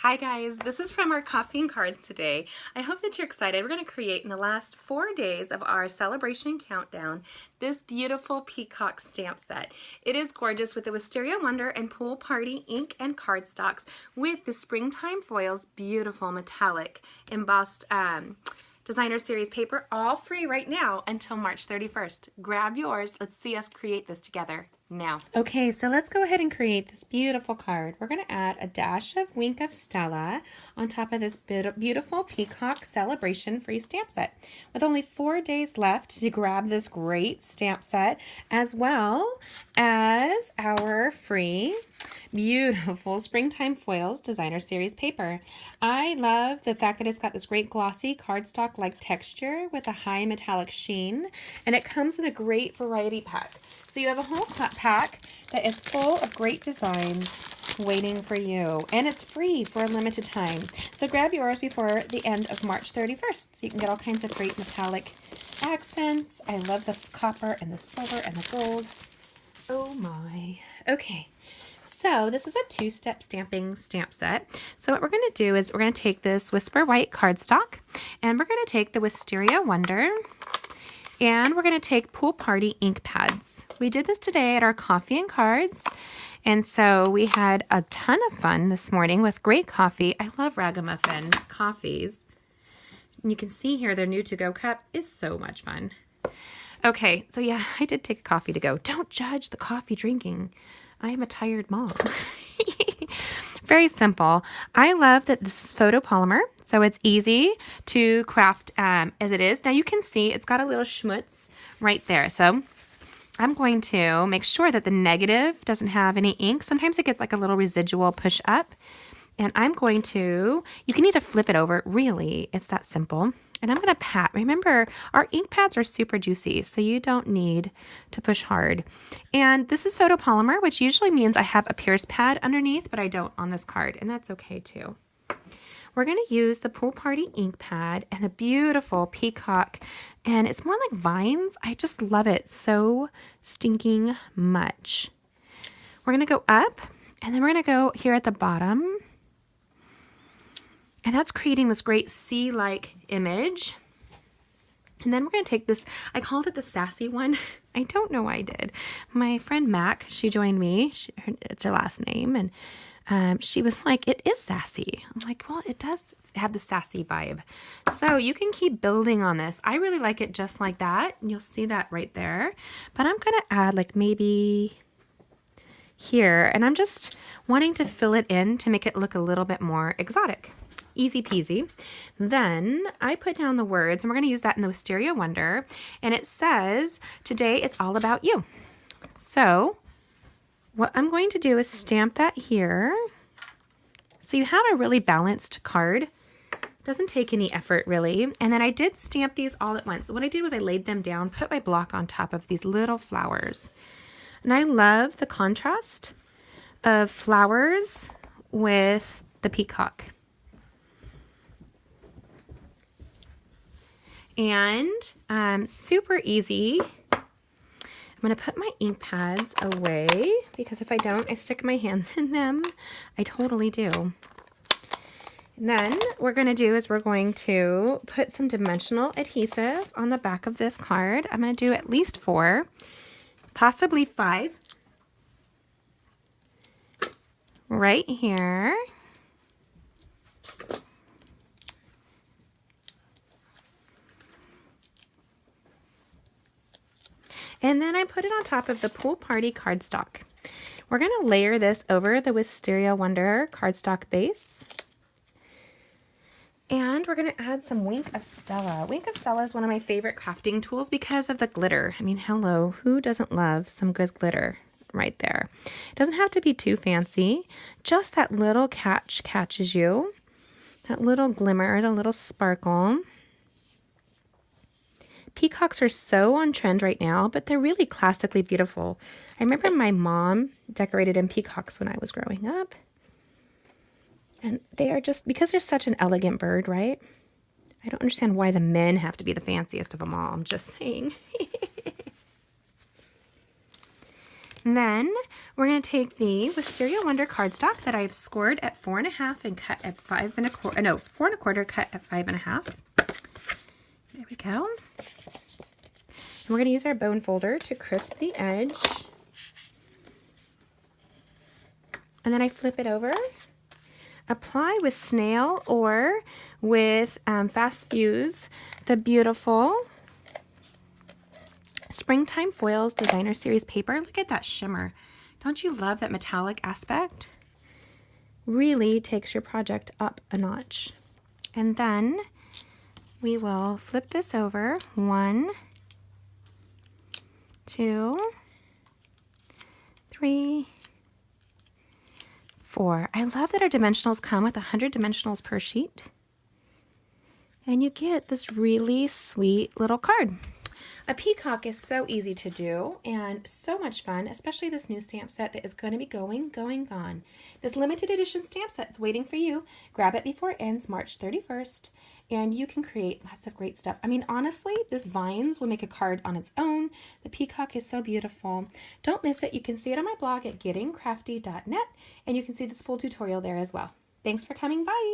Hi guys, this is from our coffee and cards today. I hope that you're excited. We're going to create in the last 4 days of our celebration countdown this beautiful peacock stamp set. It is gorgeous with the Wisteria Wonder and Pool Party ink and cardstocks with the springtime foils, beautiful metallic embossed designer series paper, all free right now until March 31st. Grab yours. Let's see us create this together now. Okay, so let's go ahead and create this beautiful card. We're going to add a dash of Wink of Stella on top of this beautiful Peacock Celebration free stamp set. With only 4 days left to grab this great stamp set, as well as our free beautiful springtime foils designer series paper. I love the fact that it's got this great glossy cardstock like texture with a high metallic sheen, and it comes with a great variety pack. So you have a whole pack that is full of great designs waiting for you, and it's free for a limited time. So grab yours before the end of March 31st so you can get all kinds of great metallic accents. I love the copper and the silver and the gold. Oh my. Okay. So this is a 2-step stamping stamp set. So what we're going to do is we're going to take this Whisper White cardstock, and we're going to take the Wisteria Wonder, and we're going to take Pool Party ink pads. We did this today at our coffee and cards, and so we had a ton of fun this morning with great coffee. I love Ragamuffins coffees. And you can see here their new to-go cup is so much fun. Okay, so yeah, I did take a coffee to go. Don't judge the coffee drinking. I am a tired mom. Very simple. I love that this is photopolymer, so it's easy to craft as it is. Now you can see it's got a little schmutz right there. So I'm going to make sure that the negative doesn't have any ink. Sometimes it gets like a little residual push up. And I'm going to, you can either flip it over, really, it's that simple. And I'm going to pat. Remember, our ink pads are super juicy, so you don't need to push hard. And this is photopolymer, which usually means I have a pierce pad underneath, but I don't on this card, and that's okay too. We're going to use the Pool Party ink pad and a beautiful peacock, and it's more like vines. I just love it so stinking much. We're going to go up, and then we're going to go here at the bottom. And that's creating this great sea-like image. And then we're going to take this, I called it the sassy one. I don't know why I did. My friend Mac, she joined me. It's her last name. And she was like, it is sassy. I'm like, well, it does have the sassy vibe. So you can keep building on this. I really like it just like that. And you'll see that right there. But I'm going to add like maybe here. And I'm just wanting to fill it in to make it look a little bit more exotic. Easy peasy. Then I put down the words, and we're going to use that in the Wisteria Wonder, and it says, today is all about you. So what I'm going to do is stamp that here. So you have a really balanced card. Doesn't take any effort really. And then I did stamp these all at once. So what I did was I laid them down, put my block on top of these little flowers. And I love the contrast of flowers with the peacock. And super easy. I'm going to put my ink pads away because if I don't, I stick my hands in them. I totally do. And then what we're going to do is we're going to put some dimensional adhesive on the back of this card. I'm going to do at least 4, possibly 5. Right here. And then I put it on top of the Pool Party cardstock. We're going to layer this over the Wisteria Wonder cardstock base. And we're going to add some Wink of Stella. Wink of Stella is one of my favorite crafting tools because of the glitter. I mean, hello, who doesn't love some good glitter right there? It doesn't have to be too fancy. Just that little catch catches you. That little glimmer, the little sparkle. Peacocks are so on trend right now, but they're really classically beautiful. I remember my mom decorated in peacocks when I was growing up. And they are just, because they're such an elegant bird, right? I don't understand why the men have to be the fanciest of them all. I'm just saying. And then We're going to take the Wisteria Wonder cardstock that I've scored at 4.5 and cut at 5 1/4. No, 4 1/4 cut at 5 1/2. There we go. And we're going to use our bone folder to crisp the edge. And then I flip it over. Apply with snail or with Fast Fuse the beautiful Springtime Foils Designer Series paper. Look at that shimmer. Don't you love that metallic aspect? Really takes your project up a notch. And then we will flip this over. 1, 2, 3, 4. I love that our dimensionals come with 100 dimensionals per sheet. And you get this really sweet little card. A peacock is so easy to do and so much fun, especially this new stamp set that is going to be gone. This limited edition stamp set is waiting for you. Grab it before it ends March 31st, and you can create lots of great stuff. I mean, honestly, this vines will make a card on its own. The peacock is so beautiful. Don't miss it. You can see it on my blog at gettingcrafty.net, and you can see this full tutorial there as well. Thanks for coming by.